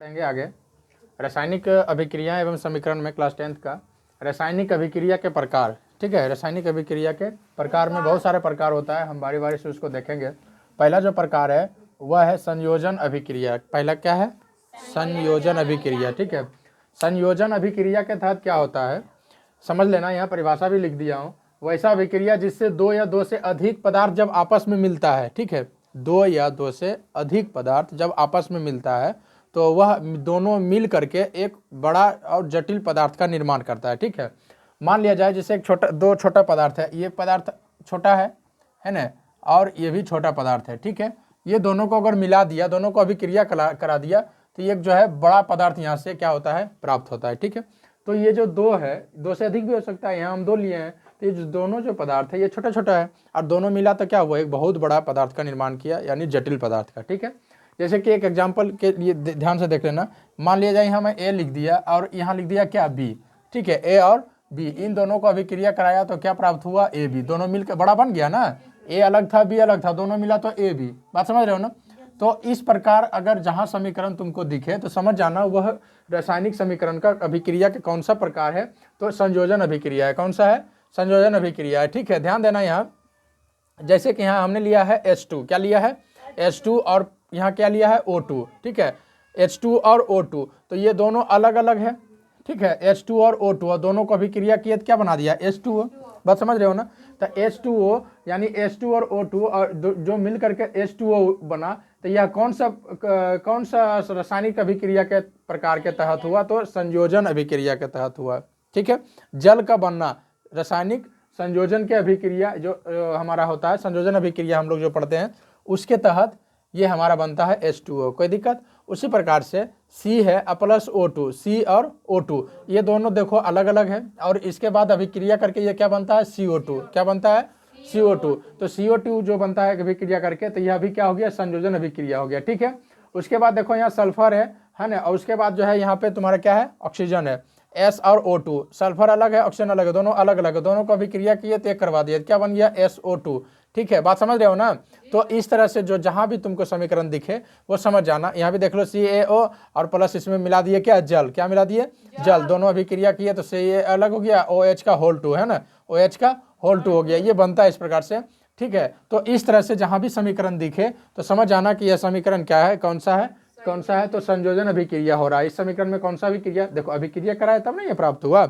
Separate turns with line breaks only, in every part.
पढ़ेंगे आगे रासायनिक अभिक्रिया एवं समीकरण में क्लास 10th का रासायनिक अभिक्रिया के प्रकार। ठीक है, रासायनिक अभिक्रिया के प्रकार में बहुत सारे प्रकार होता है, हम बारी बारी से उसको देखेंगे। पहला जो प्रकार है वह है संयोजन अभिक्रिया। पहला क्या है? संयोजन अभिक्रिया। ठीक है, संयोजन अभिक्रिया के तहत क्या होता है समझ लेना, यहाँ परिभाषा भी लिख दिया हूँ। वैसा अभिक्रिया जिससे दो या दो से अधिक पदार्थ जब आपस में मिलता है, ठीक है, दो या दो से अधिक पदार्थ जब आपस में मिलता है तो वह दोनों मिल करके एक बड़ा और जटिल पदार्थ का निर्माण करता है। ठीक है, मान लिया जाए जैसे एक दो छोटा पदार्थ है, ये पदार्थ छोटा है ना, और ये भी छोटा पदार्थ है। ठीक है, ये दोनों को अगर मिला दिया, दोनों को अभिक्रिया करा दिया तो ये जो है बड़ा पदार्थ यहाँ से क्या होता है, प्राप्त होता है। ठीक है, तो ये जो दो है, दो से अधिक भी हो सकता है, यहाँ हम दो लिए हैं, तो ये जो दोनों जो पदार्थ है ये छोटा छोटा है और दोनों मिला तो क्या हुआ, एक बहुत बड़ा पदार्थ का निर्माण किया, यानी जटिल पदार्थ का। ठीक है, जैसे कि एक एग्जाम्पल के लिए ध्यान से देख लेना। मान लिया जाए यहाँ मैं ए लिख दिया और यहाँ लिख दिया क्या, बी। ठीक है, ए और बी इन दोनों को अभिक्रिया कराया तो क्या प्राप्त हुआ, ए बी। दोनों मिलकर बड़ा बन गया ना, ए अलग था बी अलग था, दोनों मिला तो ए बी। बात समझ रहे हो ना। तो इस प्रकार अगर जहाँ समीकरण तुमको दिखे तो समझ जाना वह रासायनिक समीकरण का अभिक्रिया के कौन सा प्रकार है, तो संयोजन अभिक्रिया है। कौन सा है? संयोजन अभिक्रिया है। ठीक है, ध्यान देना यहाँ, जैसे कि यहाँ हमने लिया है H2, क्या लिया है, H2, और यहाँ क्या लिया है, O2। ठीक है, H2 और O2, तो ये दोनों अलग अलग है। ठीक है, H2 और O2 और दोनों को अभिक्रिया किया तो क्या बना दिया, H2O। बात समझ रहे हो ना। तो H2O यानी H2 और O2 और जो मिल करके H2O बना, तो यह कौन सा रासायनिक अभिक्रिया के प्रकार के तहत हुआ, तो संयोजन अभिक्रिया के तहत हुआ। ठीक है, जल का बनना रासायनिक संयोजन के अभिक्रिया जो हमारा होता है, संयोजन अभिक्रिया हम लोग जो पढ़ते हैं उसके तहत ये हमारा बनता है H2O। कोई दिक्कत? उसी प्रकार से C है प्लस O2, C और O2 ये दोनों देखो अलग अलग है, और इसके बाद अभिक्रिया करके ये क्या बनता है, CO2। क्या बनता है, CO2। तो CO2 जो बनता है अभिक्रिया करके, तो यह भी क्या हो गया, संयोजन अभिक्रिया हो गया। ठीक है, उसके बाद देखो यहाँ सल्फर है ना, और उसके बाद जो है यहाँ पे तुम्हारा क्या है, ऑक्सीजन है, S और O2। सल्फर अलग है, ऑक्सीजन अलग है, दोनों अलग अलग है, दोनों को अभिक्रिया किए तो एक करवा दिया, क्या बन गया, SO2। ठीक है, बात समझ रहे हो ना। तो इस तरह से जो जहां भी तुमको समीकरण दिखे वो समझ जाना। यहाँ भी देख लो CaO और प्लस इसमें मिला दिए क्या, जल। क्या मिला दिए, जल। दोनों अभिक्रिया किए तो Ca अलग हो गया, OH का होल 2 है ना, OH का होल 2 हो गया, ये बनता है इस प्रकार से। ठीक है, तो इस तरह से जहां भी समीकरण दिखे तो समझ जाना कि यह समीकरण क्या है, कौन सा है, तो संयोजन अभिक्रिया हो रहा है। इस समीकरण में कौन सा अभिक्रिया, देखो अभिक्रिया कराया तब ना ये प्राप्त हुआ,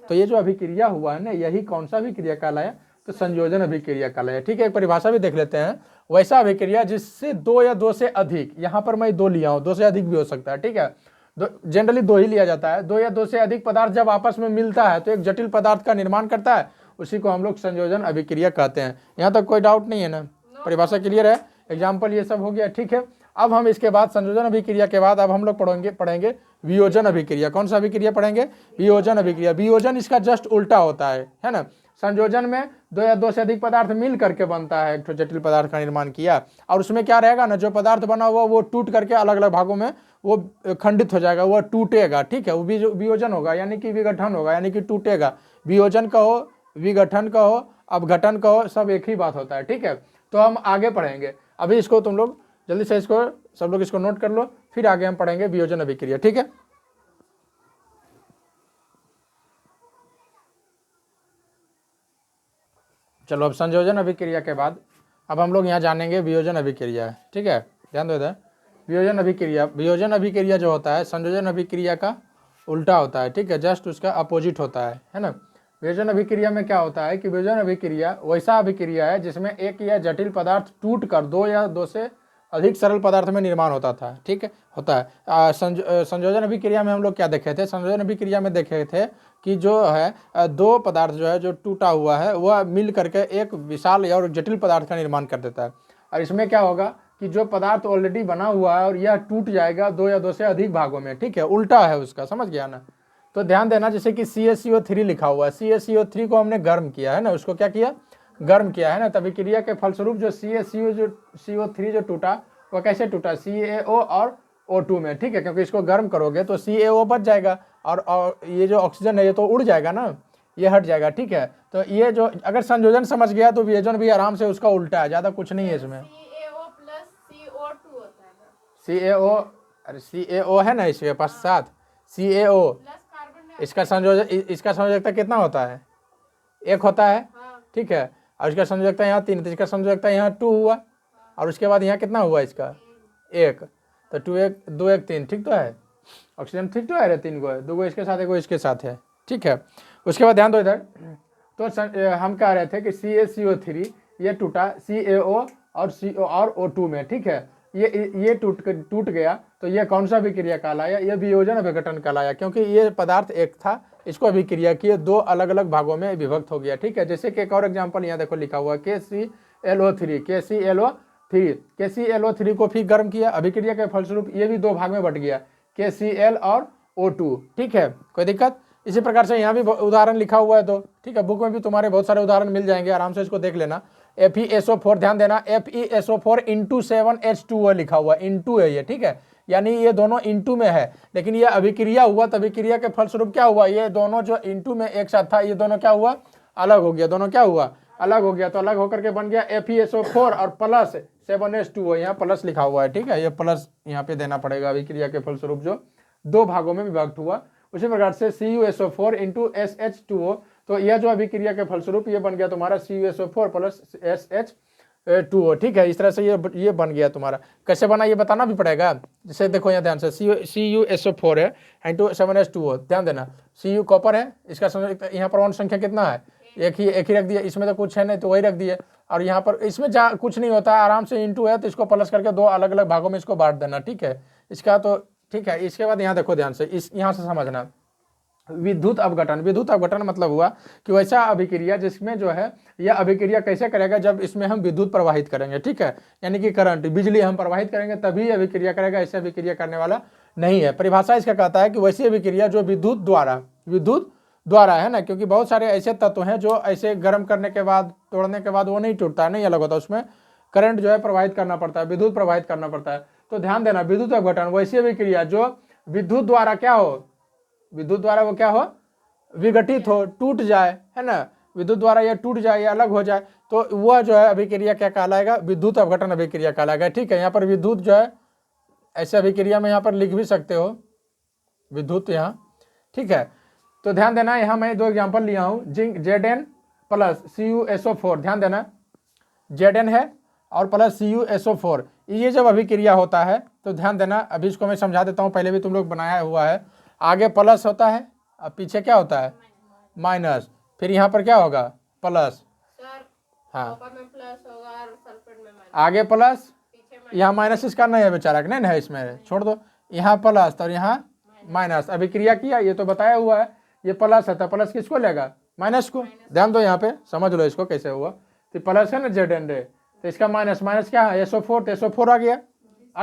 तो ये जो अभिक्रिया हुआ है ना, यही कौन सा अभिक्रिया कहलाया, तो संयोजन अभिक्रिया कहलाया। ठीक है, एक परिभाषा भी देख लेते हैं। वैसा अभिक्रिया जिससे दो या दो से अधिक, यहाँ पर मैं दो लिया हूँ, दो से अधिक भी हो सकता है। ठीक है, जनरली दो ही लिया जाता है। दो या दो से अधिक पदार्थ जब आपस में मिलता है तो एक जटिल पदार्थ का निर्माण करता है, उसी को हम लोग संयोजन अभिक्रिया कहते हैं। यहाँ तक कोई डाउट नहीं है ना, परिभाषा क्लियर है, एग्जाम्पल ये सब हो गया। ठीक है, अब हम इसके बाद संयोजन अभिक्रिया के बाद अब हम लोग पढ़ेंगे वियोजन अभिक्रिया। कौन सा अभिक्रिया पढ़ेंगे, वियोजन अभिक्रिया। वियोजन इसका जस्ट उल्टा होता है ना। संयोजन में दो या दो से अधिक पदार्थ मिल करके बनता है, एक जटिल पदार्थ का निर्माण किया, और उसमें क्या रहेगा ना, जो पदार्थ बना हुआ वो टूट करके अलग अलग भागों में वो खंडित हो जाएगा, वो टूटेगा। ठीक है, वो वियोजन होगा, यानी कि विघटन होगा, यानी कि टूटेगा। वियोजन कहो, विघटन कहो, अपघटन कहो, सब एक ही बात होता है। ठीक है, तो हम आगे पढ़ेंगे। अभी इसको तुम लोग जल्दी से इसको सब लोग इसको नोट कर लो, फिर आगे हम पढ़ेंगे वियोजन अभिक्रिया। ठीक है, चलो अब संयोजन अभिक्रिया के बाद अब हम लोग यहाँ जानेंगे वियोजन अभिक्रिया। ठीक है, ध्यान दो इधर। वियोजन अभिक्रिया जो होता है संयोजन अभिक्रिया का उल्टा होता है। ठीक है, जस्ट उसका अपोजिट होता है ना। वियोजन अभिक्रिया में क्या होता है कि वियोजन अभिक्रिया वैसा अभिक्रिया है जिसमें एक या जटिल पदार्थ टूट कर दो या दो से अधिक सरल पदार्थ में निर्माण होता था। ठीक है, होता है। संयोजन अभिक्रिया में हम लोग क्या देखे थे, संयोजन अभिक्रिया में देखे थे कि जो है दो पदार्थ जो है जो टूटा हुआ है वह मिल करके एक विशाल और जटिल पदार्थ का निर्माण कर देता है। और इसमें क्या होगा कि जो पदार्थ ऑलरेडी बना हुआ है और यह टूट जाएगा दो या दो से अधिक भागों में। ठीक है, उल्टा है उसका, समझ गया ना। तो ध्यान देना, जैसे कि CaCO3 लिखा हुआ है, CaCO3 को हमने गर्म किया है ना, उसको क्या किया, गर्म किया है ना। तभी क्रिया के फलस्वरूप जो CO3 जो टूटा वह कैसे टूटा, CaO और O2 में। ठीक है, क्योंकि इसको गर्म करोगे तो CaO बच जाएगा और ये जो ऑक्सीजन है ये तो उड़ जाएगा ना, ये हट जाएगा। ठीक है, तो ये जो अगर संयोजन समझ गया तो वियोजन भी आराम से उसका उल्टा है, ज़्यादा कुछ नहीं है इसमें। CaO अरे CaO है ना इसके पास साथ, CaO, इसका संयोजकता कितना होता है? 1 होता है, ठीक है। और इसका संयोजकता यहाँ 3, तो इसका संयोजकता यहाँ 2 हुआ, और उसके बाद यहाँ कितना हुआ इसका 1, तो 2 1 3, ठीक तो है। ऑक्सीजन ठीक तो है रे, 3 गो है, 2 गो इसके साथ, 1 गो इसके साथ है, ठीक है। उसके बाद ध्यान दो इधर, तो हम कह रहे थे कि CaCO3 ये टूटा CaO और CO और O2 में, ठीक है। ये टूट गया, तो ये कौन सा अभिक्रिया कहलाया? ये वियोजन अभिघटन कहलाया, क्योंकि ये पदार्थ एक था, इसको अभिक्रिया किए 2 अलग अलग भागों में विभक्त हो गया, ठीक है। जैसे कि एक और एग्जांपल यहाँ देखो लिखा हुआ KClO3 को फिर गर्म किया, अभिक्रिया के फलस्वरूप ये भी 2 भाग में बट गया, KCl और O2, ठीक है। कोई दिक्कत? इसी प्रकार से यहाँ भी उदाहरण लिखा हुआ है, तो ठीक है, बुक में भी तुम्हारे बहुत सारे उदाहरण मिल जाएंगे, आराम से इसको देख लेना। FeSO4, ध्यान देना, FeSO4 × 7H2O लिखा हुआ, इंटू है ये, ठीक है, यानी ये दोनों इंटू में है, लेकिन ये अभिक्रिया हुआ, तो अभिक्रिया के फलस्वरूप क्या हुआ? ये दोनों जो इंटू में एक साथ था, ये दोनों क्या हुआ? अलग हो गया, दोनों क्या हुआ? अलग हो गया, तो अलग होकर के बन गया FeSO4 और प्लस 7H2O, यहाँ प्लस लिखा हुआ है, ठीक है, ये प्लस यहाँ पे देना पड़ेगा, अभिक्रिया के फलस्वरूप जो 2 भागों में विभक्त हुआ। उसी प्रकार से CuSO4 × SH2O, तो यह जो अभिक्रिया के फलस्वरूप ये बन गया तुम्हारा CuSO4 प्लस SH2O, ठीक है। इस तरह से ये बन गया तुम्हारा। कैसे बना ये बताना भी पड़ेगा। जैसे देखो यहाँ ध्यान से, CuSO4 है × 7H2O, ध्यान देना, Cu कॉपर है, इसका यहाँ परमाणु संख्या कितना है? एक ही रख दिया, इसमें तो कुछ है नहीं, तो वही रख दिए, और यहाँ पर इसमें कुछ नहीं होता है, आराम से इंटू है, तो इसको प्लस करके 2 अलग अलग भागों में इसको बांट देना, ठीक है, इसका तो ठीक है। इसके बाद यहाँ देखो ध्यान से, यहाँ से समझना, विद्युत अवघटन मतलब हुआ कि वैसा अभिक्रिया जिसमें जो है यह अभिक्रिया कैसे करेगा? जब इसमें हम विद्युत प्रवाहित करेंगे, ठीक है, यानी कि करंट, बिजली हम प्रवाहित करेंगे तभी अभिक्रिया करेगा, ऐसे अभिक्रिया करने वाला नहीं है। परिभाषा इसका कहता है कि वैसी अभिक्रिया जो विद्युत द्वारा है ना, क्योंकि बहुत सारे ऐसे तत्व हैं जो ऐसे गर्म करने के बाद, तोड़ने के बाद वो नहीं टूटता है, नहीं अलग होता, उसमें करंट जो है प्रवाहित करना पड़ता है, विद्युत प्रवाहित करना पड़ता है। तो ध्यान देना, विद्युत अवघटन वैसी अभिक्रिया जो विद्युत द्वारा क्या हो? विद्युत द्वारा वो क्या हो? विघटित हो, टूट जाए, है ना, विद्युत द्वारा ये टूट जाए, ये अलग हो जाए, तो वह जो है अभिक्रिया क्या कहलाएगा? विद्युत अवघटन अभिक्रिया कहलाएगा, ठीक है। यहाँ पर विद्युत जो है ऐसे अभिक्रिया में यहाँ पर लिख भी सकते हो विद्युत यहाँ, ठीक है। तो ध्यान देना, यहाँ मैं 2 एग्जाम्पल लिया हूँ, जिंक Zn प्लस CuSO4, ध्यान देना, Zn है और प्लस CuSO4, ये जब अभिक्रिया होता है तो ध्यान देना, अभी इसको मैं समझा देता हूँ, पहले भी तुम लोग बनाया हुआ है। आगे प्लस होता है और पीछे क्या होता है? माइनस, फिर यहाँ पर क्या होगा? प्लस, हाँ, आगे प्लस, यहाँ माइनस, इसका नहीं है बेचारा, नहीं है, इसमें छोड़ दो, यहाँ प्लस और यहाँ माइनस, अभिक्रिया किया, ये तो बताया हुआ है, ये प्लस है, तो प्लस किसको लेगा? माइनस को। ध्यान दो यहाँ पे, समझ लो इसको कैसे हुआ, तो प्लस है ना Zn रे, तो इसका माइनस, माइनस क्या है? SO4, तो SO4 आ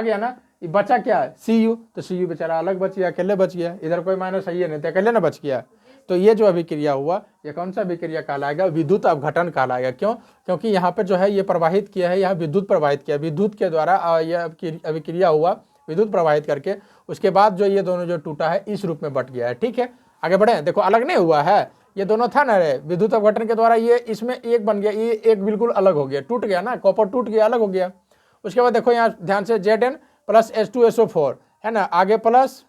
गया ना, ये बचा क्या है? Cu, तो Cu बेचारा अलग बच गया, अकेले बच गया, इधर कोई माइनस है ही नहीं, तो अकेले ना बच गया। तो ये जो अभिक्रिया हुआ, ये कौन सा अभिक्रिया कहलाएगा? विद्युत अवघटन कहलाएगा। क्यों? क्योंकि यहाँ पे जो है ये प्रवाहित किया है, यहाँ विद्युत प्रवाहित किया, विद्युत के द्वारा यह अभिक्रिया हुआ, विद्युत प्रवाहित करके, उसके बाद जो ये दोनों जो टूटा है इस रूप में बट गया है, ठीक है। आगे बढ़े, देखो अलग नहीं हुआ है, ये दोनों था ना रे, विद्युत अवघटन के द्वारा ये इसमें एक बन गया, ये एक बिल्कुल अलग हो गया, टूट गया ना, कॉपर टूट गया, अलग हो गया। उसके बाद देखो यहाँ ध्यान से, Zn प्लस H2SO4 है ना, आगे प्लस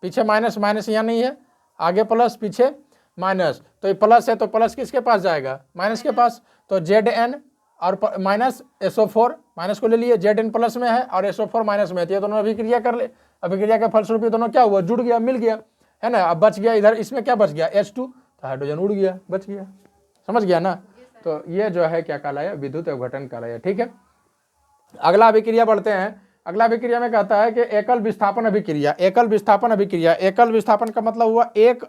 पीछे माइनस, माइनस यहाँ नहीं है, आगे प्लस पीछे माइनस, तो ये प्लस है तो प्लस किसके पास जाएगा? माइनस के पास। तो Zn और माइनस SO4, माइनस को ले लिए, Zn प्लस में है और SO4 माइनस में है, तो ये दोनों अभिक्रिया कर ले, अभिक्रिया के फलस्वरूप ये दोनों क्या हुआ? जुड़ गया, मिल गया, है ना। अब बच गया इधर, इसमें क्या बच गया? H2, तो हाइड्रोजन उड़ गया, बच गया, समझ गया ना। तो ये जो है क्या कहलाया? विद्युत अवघटन कहलाया, ठीक है। अगला अभिक्रिया बढ़ते हैं। अगला अभिक्रिया में कहता है कि एकल विस्थापन अभिक्रिया। एकल विस्थापन अभिक्रिया, एकल विस्थापन का मतलब हुआ एक,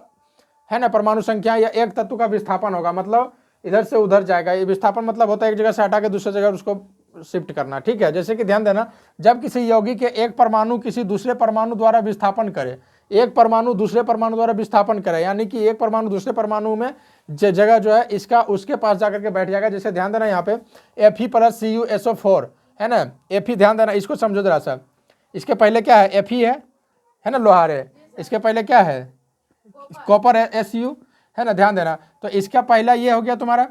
है ना, परमाणु संख्या या एक तत्व का विस्थापन होगा, मतलब इधर से उधर जाएगा। ये विस्थापन मतलब होता है एक जगह से हटा के दूसरी जगह उसको शिफ्ट करना, ठीक है। जैसे कि ध्यान देना, जब किसी यौगिक के एक परमाणु किसी दूसरे परमाणु द्वारा विस्थापन करे, एक परमाणु दूसरे परमाणु द्वारा विस्थापन करे, यानी कि एक परमाणु दूसरे परमाणु में जगह जो है इसका उसके पास जाकर के बैठ जाएगा। जैसे ध्यान देना यहाँ पे Fe प्लस CuSO4 है ना, Fe, ध्यान देना, इसको समझो जरा सा, इसके पहले क्या है? Fe है ना, लोहार है, इसके पहले क्या है? कॉपर है, Su है ना, ध्यान देना। तो इसका पहला ये हो गया तुम्हारा,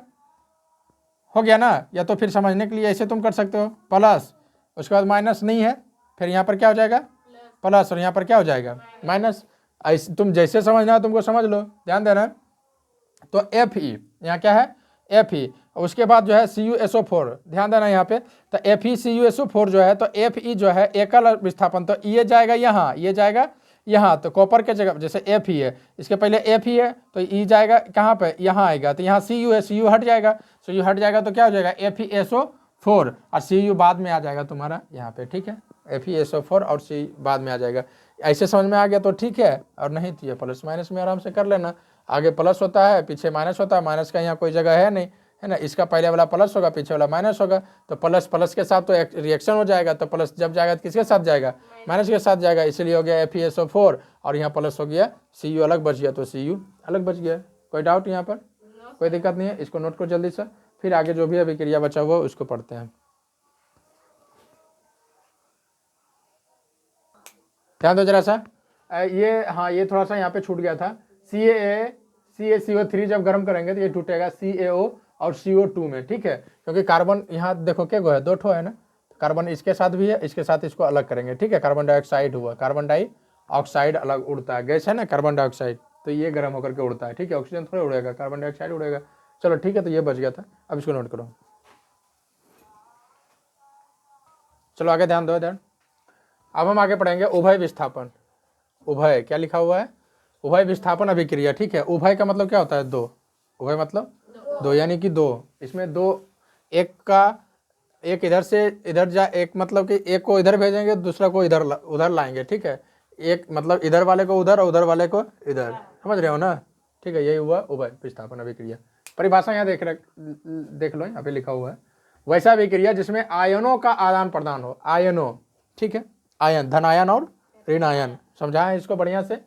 हो गया ना, या तो फिर समझने के लिए ऐसे तुम कर सकते हो, प्लस, उसके बाद माइनस नहीं है, फिर यहाँ पर क्या हो जाएगा? प्लस, और यहाँ पर क्या हो जाएगा माइनस। ऐसे तुम जैसे समझना है तुमको समझ लो, ध्यान देना। तो Fe यहाँ क्या है Fe, उसके बाद जो है CuSO4, ध्यान देना यहाँ पे। तो FeCuSO4 जो है, तो Fe जो है एकल विस्थापन, तो ये जाएगा यहाँ, ये जाएगा यहाँ, तो कॉपर के जगह जैसे Fe है, इसके पहले Fe है तो E जाएगा कहाँ पे, यहाँ आएगा, तो यहाँ Cu है, Cu हट जाएगा, Cu हट जाएगा तो क्या हो जाएगा FeSO4, और Cu बाद में आ जाएगा तुम्हारा यहाँ पे, ठीक है। FeSO4 और C बाद में आ जाएगा। ऐसे समझ में आ गया तो ठीक है, और नहीं तो ये प्लस माइनस में आराम से कर लेना। आगे प्लस होता है, पीछे माइनस होता है, माइनस का यहाँ कोई जगह है नहीं, है ना। इसका पहले वाला प्लस होगा, पीछे वाला माइनस होगा, तो प्लस प्लस के साथ तो रिएक्शन हो जाएगा, तो प्लस जब जाएगा तो किसके साथ जाएगा, माइनस के साथ जाएगा, इसलिए हो गया FeSO4, और यहाँ प्लस हो गया, Cu अलग बच गया, तो Cu अलग बच गया। कोई डाउट यहाँ पर, कोई दिक्कत नहीं है, इसको नोट करो जल्दी से, फिर आगे जो भी अभिक्रिया बचा हुआ उसको पढ़ते हैं। ध्यान दो जरा सा, ये हाँ ये थोड़ा सा यहाँ पे छूट गया था। CaCO3 जब गर्म करेंगे तो ये टूटेगा CaO और CO2 में, ठीक है, क्योंकि कार्बन यहाँ देखो क्या है, दो ठो है ना, कार्बन इसके साथ भी है, इसके साथ इसको अलग करेंगे, ठीक है। कार्बन डाइऑक्साइड हुआ, कार्बन डाइऑक्साइड अलग उड़ता है, गैस है ना कार्बन डाइऑक्साइड, तो ये गर्म होकर के उड़ता है, ठीक है। ऑक्सीजन थोड़ा उड़ेगा, कार्बन डाइऑक्साइड उड़ेगा। चलो ठीक है, तो ये बच गया था, अब इसको नोट करो। चलो आगे ध्यान दो इधर। अब हम आगे पढ़ेंगे उभय विस्थापन। उभय क्या लिखा हुआ है, उभय विस्थापन अभिक्रिया, ठीक है। उभय का मतलब क्या होता है, दो, उभय मतलब दो, यानी कि दो, इसमें दो, एक का एक इधर से इधर जा, एक मतलब कि एक को इधर भेजेंगे, दूसरा को इधर उधर लाएंगे, ठीक है। एक मतलब इधर वाले को उधर और उधर वाले को इधर, समझ रहे हो ना, ठीक है। यही हुआ उभय विस्थापन अभिक्रिया। परिभाषा यहाँ देख लो, यहाँ पे लिखा हुआ है, वैसा अभिक्रिया जिसमें आयनों का आदान प्रदान हो, आयनों, ठीक है, आयन, धन आयन और ऋण आयन, समझा है इसको बढ़िया से।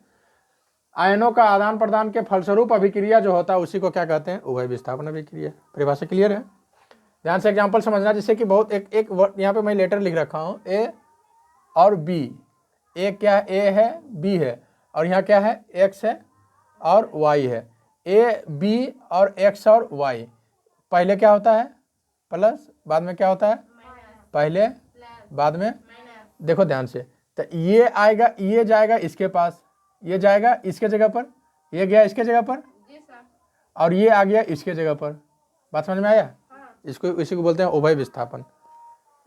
आयनों का आदान प्रदान के फलस्वरूप अभिक्रिया जो होता है उसी को क्या कहते हैं, उभय विस्थापन अभिक्रिया। परिभाषा क्लियर है, ध्यान से एग्जांपल समझना, जैसे कि बहुत एक यहाँ पे मैं लेटर लिख रखा हूँ, ए और बी, ए क्या है, ए है, बी है, और यहाँ क्या है, एक्स है और वाई है। ए बी और एक्स और वाई, पहले क्या होता है प्लस, बाद में क्या होता है, पहले बाद में, देखो ध्यान से, तो ये आएगा, ये जाएगा इसके पास, ये जाएगा इसके जगह पर, ये गया इसके जगह पर, और ये आ गया इसके जगह पर। बात समझ में आया, इसको इसी को बोलते हैं उभय विस्थापन।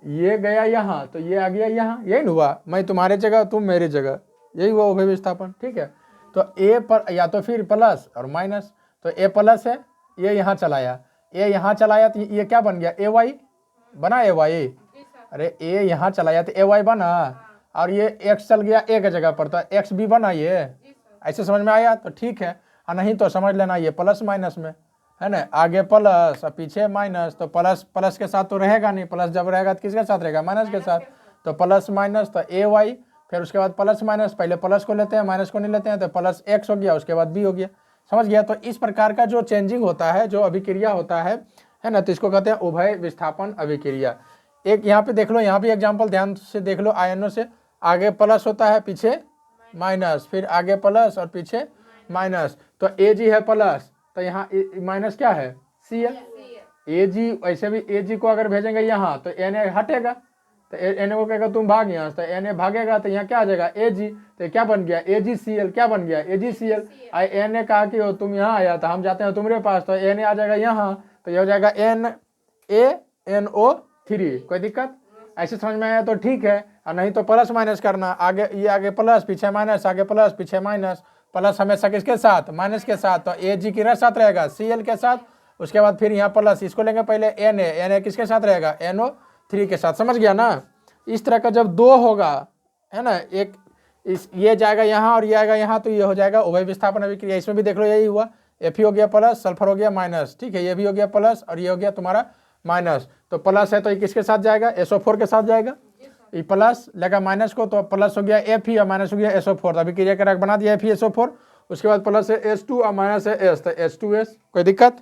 ये गया यहाँ तो ये आ गया यहाँ, यही ना हुआ, मैं तुम्हारे जगह तुम मेरी जगह, यही हुआ उभय विस्थापन, ठीक है। तो ए पर या तो फिर प्लस और माइनस, तो ए प्लस है, ये यहाँ चलाया, ए यहाँ चलाया, तो ये क्या बन गया, ए वाई बना, ए वाई, अरे ए यहाँ चलाया तो ए वाई बना, और ये एक्स चल गया ए के जगह पर, तो एक्स भी बना, ये ऐसे समझ में आया तो ठीक है, और नहीं तो समझ लेना ये प्लस माइनस में है ना, आगे प्लस और पीछे माइनस, तो प्लस प्लस के साथ तो रहेगा नहीं, प्लस जब रहेगा तो किसके साथ रहेगा, माइनस के साथ, तो प्लस माइनस तो ए वाई, फिर उसके बाद प्लस माइनस, पहले प्लस को लेते हैं माइनस को नहीं लेते हैं, तो प्लस एक्स हो गया, उसके बाद बी हो गया, समझ गया। तो इस प्रकार का जो चेंजिंग होता है, जो अभिक्रिया होता है ना, तो इसको कहते हैं उभय विस्थापन अभिक्रिया। एक यहाँ पे देख लो, यहाँ भी एग्जाम्पल ध्यान से देख लो, आयनों से आगे प्लस होता है, पीछे माइनस, फिर आगे प्लस और पीछे माइनस, तो ए जी है प्लस, तो यहाँ माइनस क्या है, सी एल, ए जी, ऐसे भी ए जी को अगर भेजेंगे यहाँ तो एन ए हटेगा, तो एन ए को कहेगा तुम भाग यहाँ, तो एन ए भागेगा, तो यहाँ क्या आ जाएगा ए जी, तो क्या बन गया ए जी सी एल, क्या बन गया ए जी सी एल। एन ए कहा कि तुम यहाँ आया, तो हम जाते हैं तुम्हारे पास, तो एन ए आ जाएगा यहाँ, तो ये हो जाएगा एन ए एन ओ 3, कोई दिक्कत, ऐसे समझ में आया तो ठीक है, और नहीं तो प्लस माइनस करना, आगे ये आगे प्लस पीछे माइनस, आगे प्लस पीछे माइनस, प्लस हमेशा किसके साथ, माइनस के साथ, तो ए जी के साथ रहेगा सी एल के साथ, उसके बाद फिर यहाँ प्लस, इसको लेंगे पहले एन ए किसके साथ रहेगा, NO 3 के साथ, समझ गया ना। इस तरह का जब दो होगा है ना, एक ये जाएगा यहाँ और ये आएगा यहाँ, तो ये हो जाएगा उभय विस्थापन अभिक्रिया। इसमें भी देख लो यही हुआ, Fe हो गया प्लस, सल्फर हो गया माइनस, ठीक है, ये भी हो गया प्लस और ये हो गया तुम्हारा माइनस, तो प्लस है तो ये किसके साथ जाएगा, SO4 के साथ जाएगा, ये प्लस लगा माइनस को, तो प्लस हो गया Fe और माइनस हो गया SO4, तो अभिक्रिया का बना दिया FeSO4, उसके बाद प्लस है H2 और माइनस है S, तो H2S, कोई दिक्कत।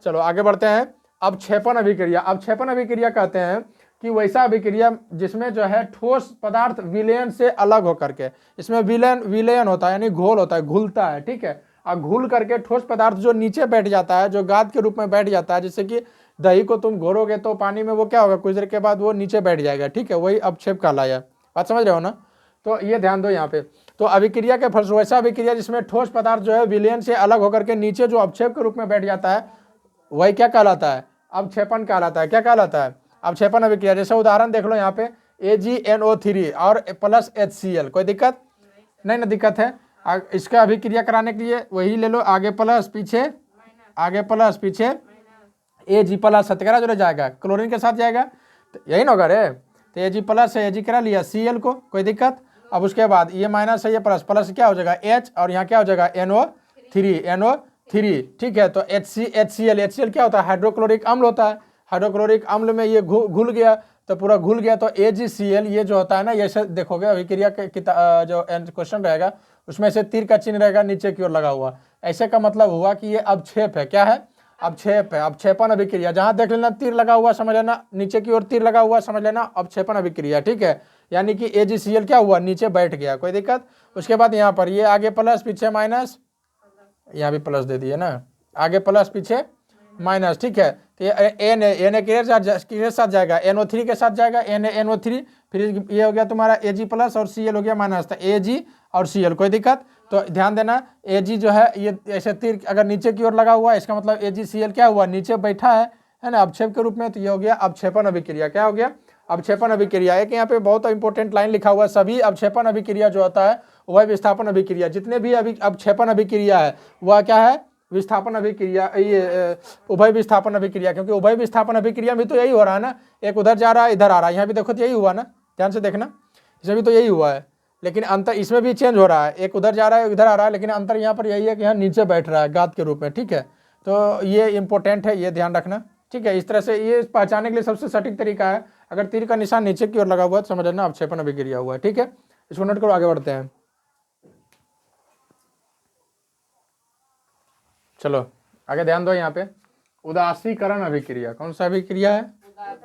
चलो आगे बढ़ते हैं। अब क्षेपण अभिक्रिया, अब क्षेपण अभिक्रिया कहते हैं कि वैसा अभिक्रिया जिसमें जो है ठोस पदार्थ विलयन से अलग होकर के, इसमें विलयन होता है यानी घोल होता है, घुलता है, ठीक है, और घुल करके ठोस पदार्थ जो नीचे बैठ जाता है, जो गाद के रूप में बैठ जाता है, जैसे कि दही को तुम घोरोगे तो पानी में वो क्या होगा, कुछ देर के बाद वो नीचे बैठ जाएगा, ठीक है, वही अवक्षेप कहलाया, बात समझ रहे हो ना। तो ये ध्यान दो यहाँ पे। तो अभिक्रिया के फलस्वरूप वैसा अभिक्रिया जिसमें ठोस पदार्थ जो है विलयन से अलग होकर के नीचे जो अवक्षेप के रूप में बैठ जाता है वही क्या कहलाता है, अवक्षेपण कहलाता है। क्या कहलाता है, अवक्षेपण अभिक्रिया। जैसे उदाहरण देख लो यहाँ पे AgNO3 और प्लस HCl, कोई दिक्कत नहीं ना, दिक्कत है। इसका अभिक्रिया कराने के लिए वही ले लो, आगे प्लस पीछे, आगे प्लस पीछे Ag प्लस सत्याग्रह जो जाएगा क्लोरीन के साथ जाएगा, तो यही ना होगा रे। तो Ag प्लस है, Ag करा लिया Cl को, कोई दिक्कत। अब उसके बाद ये माइनस है, ये प्लस, प्लस क्या हो जाएगा H और यहाँ क्या हो जाएगा NO3, ठीक है। तो HCl क्या होता है, हाइड्रोक्लोरिक अम्ल होता है। हाइड्रोक्लोरिक अम्ल में ये घुल गया, तो पूरा घुल गया, तो AgCl ये जो होता है ना, ये से देखोगे अभिक्रिया के जो क्वेश्चन रहेगा उसमें से तीर का चिन्ह रहेगा नीचे की ओर लगा हुआ। ऐसे का मतलब हुआ कि ये अवक्षेप है। क्या है, अवक्षेप है, अवक्षेपण अभिक्रिया। जहां देख लेना तीर लगा हुआ समझ लेना, नीचे की ओर तीर लगा हुआ समझ लेना अवक्षेपण अभिक्रिया, ठीक है। यानी कि AgCl क्या हुआ, नीचे बैठ गया, कोई दिक्कत। उसके बाद यहाँ पर ये आगे प्लस पीछे माइनस, यहाँ भी प्लस दे दिए ना, आगे प्लस पीछे माइनस, ठीक है। तो Na के साथ जाएगा, NO3 के साथ जाएगा, NO3, फिर ये हो गया तुम्हारा Ag प्लस और Cl हो गया माइनस, तो Ag और Cl, कोई दिक्कत। तो ध्यान देना Ag जो है ये ऐसे तीर अगर नीचे की ओर लगा हुआ है, इसका मतलब AgCl क्या हुआ, नीचे बैठा है ना, अवक्षेप के रूप में। तो ये हो गया अवक्षेपण अभिक्रिया। क्या हो गया, अवक्षेपण अभिक्रिया। एक यहाँ पे बहुत इंपॉर्टेंट लाइन लिखा हुआ है, सभी अवक्षेपण अभिक्रिया जो होता है वह विस्थापन अभिक्रिया, जितने भी अवक्षेपण अभिक्रिया है वह क्या है, विस्थापन अभिक्रिया, ये उभय विस्थापन अभिक्रिया। क्योंकि उभय विस्थापन अभिक्रिया में तो यही हो रहा है ना, एक उधर जा रहा है इधर आ रहा है, यहाँ भी देखो तो यही हुआ ना, ध्यान से देखना, इसमें भी तो यही हुआ है, लेकिन अंतर इसमें भी चेंज हो रहा है, एक उधर जा रहा है इधर आ रहा है, लेकिन अंतर यहाँ पर यही है कि यहाँ नीचे बैठ रहा है गाद के रूप में, ठीक है। तो ये इंपॉर्टेंट है, ये ध्यान रखना, ठीक है। इस तरह से ये पहचानने के लिए सबसे सटीक तरीका है, अगर तीर का निशान नीचे की ओर लगा हुआ है तो समझ लेना अवक्षेपण अभिक्रिया हुआ है, ठीक है। इसको नोट करो, आगे बढ़ते हैं। चलो आगे ध्यान दो यहाँ पे, उदासीकरण अभिक्रिया। कौन सा अभिक्रिया है,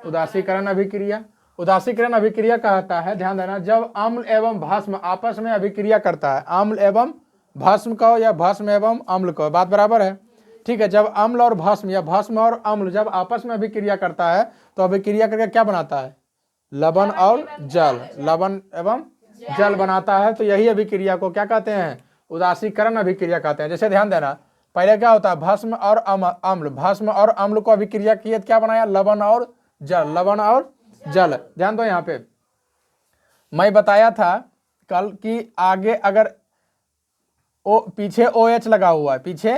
उदासीकरण अभिक्रिया। उदासीकरण अभिक्रिया कहता है, ध्यान देना, जब अम्ल एवं भस्म आपस में अभिक्रिया करता है, अम्ल एवं भस्म कहो या भस्म एवं अम्ल कहो, बात बराबर है, ठीक है। जब अम्ल और भस्म या भस्म और अम्ल जब आपस में अभिक्रिया करता है तो अभिक्रिया करके क्या बनाता है, लवण और जल, लवण एवं जल बनाता है। तो यही अभिक्रिया को क्या कहते हैं, उदासीकरण अभिक्रिया कहते हैं। जैसे ध्यान देना, पहले क्या होता है, भस्म और अम्ल, भस्म और अम्ल को अभिक्रिया किए, क्या बनाया, लवण और जल, लवण और जल। ध्यान दो यहाँ पे, मैं बताया था कल कि आगे अगर पीछे OH लगा हुआ है, पीछे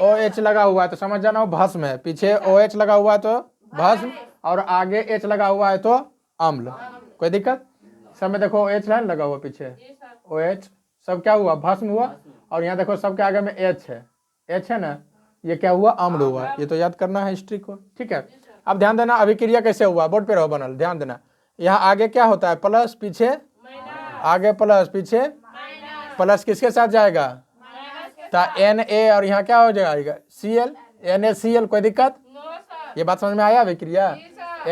OH लगा हुआ है तो समझ जाना वो भस्म है, पीछे OH लगा हुआ है तो भस्म, और आगे H लगा हुआ है तो अम्ल, कोई दिक्कत। सब में देखो OH है लगा हुआ, पीछे OH, सब क्या हुआ, भस्म हुआ, और यहाँ देखो सबके आगे में H है, H है ना, ये क्या हुआ, अम्ल हुआ। ये तो याद करना है हिस्ट्री को, ठीक है। अब ध्यान देना अभिक्रिया कैसे हुआ, बोर्ड पे रहो बनल, ध्यान देना। यहाँ आगे क्या होता है, प्लस पीछे, आगे प्लस पीछे प्लस, किसके साथ जाएगा, तो Na, और यहाँ क्या हो जाएगा, Cl, NaCl, कोई दिक्कत। ये बात समझ में आया अभिक्रिया,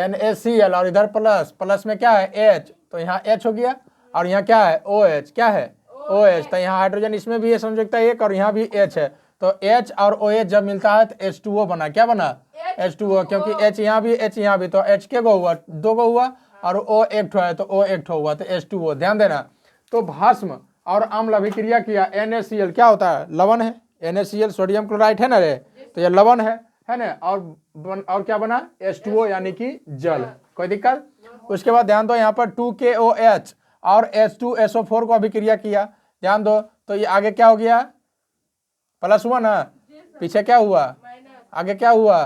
NaCl, और इधर प्लस, प्लस में क्या है H, तो यहाँ H हो गया, और यहाँ क्या है OH, क्या है OH, तो यहाँ हाइड्रोजन इसमें भी है संयुक्त एक, और यहाँ भी H है, तो H और OH जब मिलता है तो H2O बना, क्या बना, H2O, क्योंकि H यहाँ भी H यहाँ भी, तो H के गो हुआ, दो गो हुआ, और O एक ठो है तो O एक ठो हुआ, तो H2O। ध्यान देना, तो भस्म और अम्ल अभिक्रिया किया, NaCl क्या होता है, लवण है, NaCl सोडियम क्लोराइड है ना रे, तो ये लवण है ना, और क्या बना, H2O यानी कि जल, कोई दिक्कत। उसके बाद ध्यान दो यहाँ पर 2KOH और H2SO4 को अभिक्रिया किया, ध्यान दो, तो ये आगे क्या हो गया, प्लस हुआ ना, पीछे क्या हुआ, आगे क्या हुआ,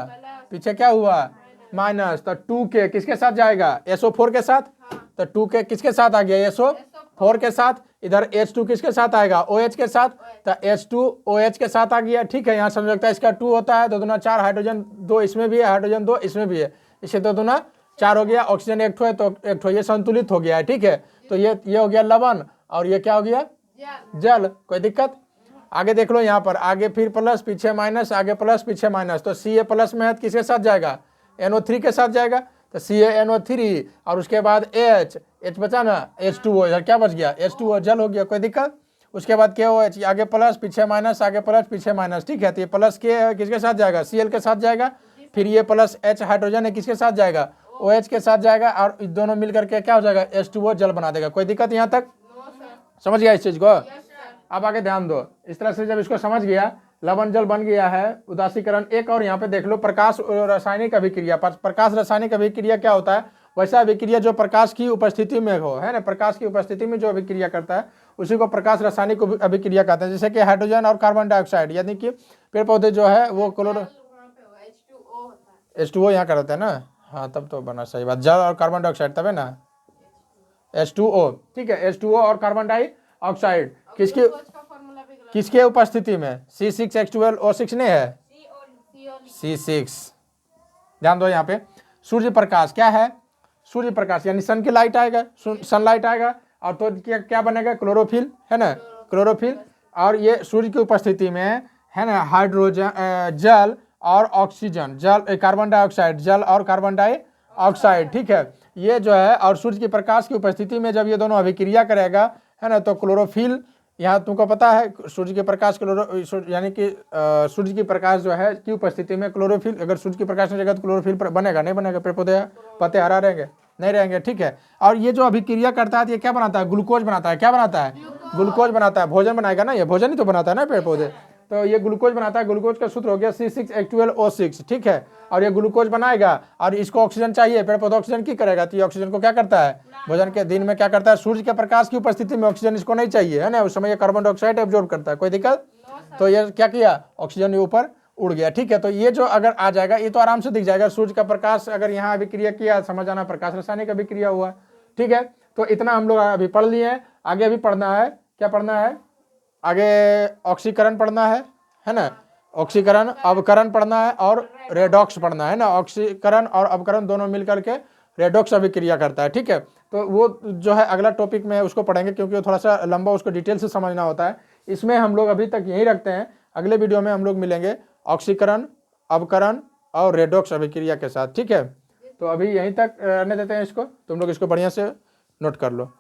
पीछे क्या हुआ, माइनस। तो 2K किसके साथ जाएगा, SO4 के साथ, तो 2K किसके साथ आ गया, SO4 के साथ, इधर H2 किसके साथ आएगा, OH के साथ, तो H2OH के साथ आ गया, ठीक है। यहाँ समझ सकता है, इसका 2 होता है, 2 दूना 4, हाइड्रोजन 2 इसमें भी है, हाइड्रोजन 2 इसमें भी है, इससे 2 दूना 4 हो गया, ऑक्सीजन एक ठो है तो एक ठो, ये संतुलित हो गया है, ठीक है। तो ये हो गया लवण, और ये क्या हो गया, जल, कोई दिक्कत। आगे देख लो यहाँ पर, आगे फिर प्लस पीछे माइनस, आगे प्लस पीछे माइनस, तो Ca प्लस में है तो किसके साथ जाएगा, NO3 के साथ जाएगा, तो CaNO3, और उसके बाद H बचा ना, H2O, इधर क्या बच गया, H2O, जल हो गया, कोई दिक्कत। उसके बाद KOH, आगे प्लस पीछे माइनस, आगे प्लस पीछे माइनस, ठीक है। तो ये प्लस के किसके साथ जाएगा, Cl के साथ जाएगा, फिर ये प्लस H हाइड्रोजन है, किसके साथ जाएगा, OH के साथ जाएगा और दोनों मिल करके क्या हो जाएगा, H2O जल बना देगा। कोई दिक्कत यहाँ तक? समझ गया इस चीज को? अब आगे ध्यान दो। इस तरह से जब इसको समझ गया, लवण जल बन गया है, उदासीकरण। एक और यहाँ पे देख लो, प्रकाश रासायनिक अभिक्रिया। प्रकाश रासायनिक अभिक्रिया क्या होता है? वैसा अभिक्रिया जो प्रकाश की उपस्थिति में हो, है ना, प्रकाश की उपस्थिति में जो अभिक्रिया करता है उसी को प्रकाश रासायनिक अभिक्रिया कहते हैं। जैसे कि हाइड्रोजन और कार्बन डाइऑक्साइड, यानी कि पेड़ पौधे जो है वो क्लोरो H2O यहाँ करते हैं ना, हाँ तब तो बना सही बात, जल और कार्बन डाइऑक्साइड तब है ना H2O, ठीक है। H2O और कार्बन डाइऑक्साइड किसके उपस्थिति में? C6H12O6 नहीं है, C6। ध्यान दो यहाँ पे, सूर्य प्रकाश क्या है? सूर्य प्रकाश यानी सन की लाइट आएगा, सनलाइट आएगा और तो क्या बनेगा? क्लोरोफिल, है ना, क्लोरोफिल। और ये सूर्य की उपस्थिति में, है ना, हाइड्रोजन जल और ऑक्सीजन, जल कार्बन डाइऑक्साइड, जल और कार्बन डाइऑक्साइड, ठीक है, ये जो है। और सूर्य की प्रकाश की उपस्थिति में जब ये दोनों अभिक्रिया करेगा, है ना, तो क्लोरोफिल, यहाँ तुमको पता है सूर्य के प्रकाश यानी कि सूर्य की प्रकाश जो है की उपस्थिति में क्लोरोफिल, अगर सूर्य की प्रकाश नहीं रहेगा तो क्लोरोफिल बनेगा नहीं बनेगा? पेड़ पौधे पत्ते हरा रहेंगे नहीं रहेंगे, ठीक है। और ये जो अभिक्रिया करता है तो ये क्या बनाता है? ग्लूकोज बनाता है। क्या बनाता है? ग्लूकोज बनाता है। भोजन बनाएगा ना, ये भोजन ही तो बनाता है ना पेड़ पौधे, तो ये ग्लूकोज बनाता है। ग्लूकोज का सूत्र हो गया C6H12O6, ठीक है। और ये ग्लूकोज बनाएगा और इसको ऑक्सीजन चाहिए, पेड़ पौधा ऑक्सीजन की करेगा, तो ये ऑक्सीजन को क्या करता है? भोजन के दिन में क्या करता है? सूर्य के प्रकाश की उपस्थिति में ऑक्सीजन इसको नहीं चाहिए, है ना, उस समय ये कार्बन डाइऑक्साइड एब्जॉर्ब करता है। कोई दिक्कत? तो ये क्या किया? ऑक्सीजन ये ऊपर उड़ गया, ठीक है। तो ये जो अगर आ जाएगा ये तो आराम से दिख जाएगा। सूर्य का प्रकाश अगर यहाँ अभिक्रिया किया, समझ आना, प्रकाश रासायनिक अभिक्रिया हुआ, ठीक है। तो इतना हम लोग अभी पढ़ लिए हैं। आगे अभी पढ़ना है, क्या पढ़ना है आगे? ऑक्सीकरण पढ़ना है ना, ऑक्सीकरण, अवकरण पढ़ना है और रेडॉक्स पढ़ना है ना। ऑक्सीकरण और अवकरण दोनों मिलकर के रेडॉक्स अभिक्रिया करता है, ठीक है। तो वो जो है अगला टॉपिक में उसको पढ़ेंगे, क्योंकि वो थोड़ा सा लंबा, उसको डिटेल से समझना होता है। इसमें हम लोग अभी तक यही रखते हैं। अगले वीडियो में हम लोग मिलेंगे ऑक्सीकरण, अवकरण और रेडॉक्स अभिक्रिया के साथ, ठीक है। तो अभी यहीं तक रहने देते हैं इसको, तुम लोग इसको बढ़िया से नोट कर लो।